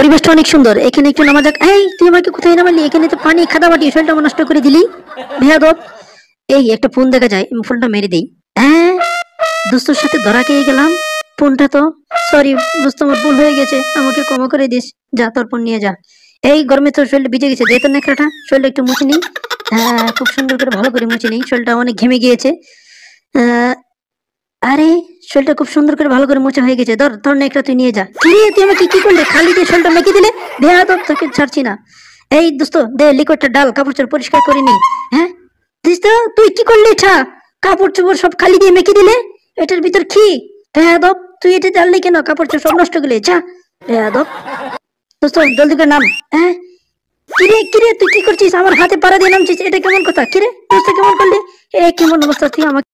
পরিবেশটা অনেক সুন্দর, এখানে একটু নামা যাক। এই তুই আমাকে কোথায় নামালি? এখানে তো পানি খাদা মাটি, শরীরটা আমার নষ্ট করে দিলি বেয়াদব। এই একটা ফোন দেখা যায়, ফোনটা মেরে দেই। হ্যাঁ, দোস্তর সাথে ধরা খেয়ে গেলাম। ফোনটা তো, সরি দোস্ত, আমার ভুল হয়ে গেছে, আমাকে ক্ষমা করে দিস। যা, তোর ফোন নিয়ে যা। এই গরমে তোর শরীরটা ভিজে গেছে, দে তোর নেকড়াটা, শরীরটা একটু মুছে নিই। হ্যাঁ, খুব সুন্দর করে ভালো করে মুছে নিই, শরীরটা অনেক ঘেমে গিয়েছে। আহ, আরে, শরীরটা খুব সুন্দর করে ভালো করে মোছা হয়ে গেছে। ধর ধর নেকড়া, তুই নিয়ে যা। কি রে, তুই আমাকে কি করলি? খালি দিয়ে শরীরটা মেখে দিলে, বেয়াদব, তোকে ছাড়ছি না। এই দোস্ত, দে লিকুইডটা ডাল, কাপড় চোপড় পরিষ্কার করে নি। হ্যাঁ দোস্ত, তুই কি করলি? এটা কাপড় চোপড় সব খালি দিয়ে মেখে দিলে, এটার ভিতর কি? বেয়াদব, তুই এটা জানলি কেন? কাপড় চোপড় সব নষ্ট করলে, যা বেয়াদব। দোস্ত জলদি করে নাম। হ্যাঁ, কিরে কিরে, তুই কি করছিস? আমার হাতে পাড়া দিয়ে নামছিস, এটা কেমন কথা? কিরে দোস্ত, কেমন করলি? এ কেমন অবস্থা? তুই আমাকে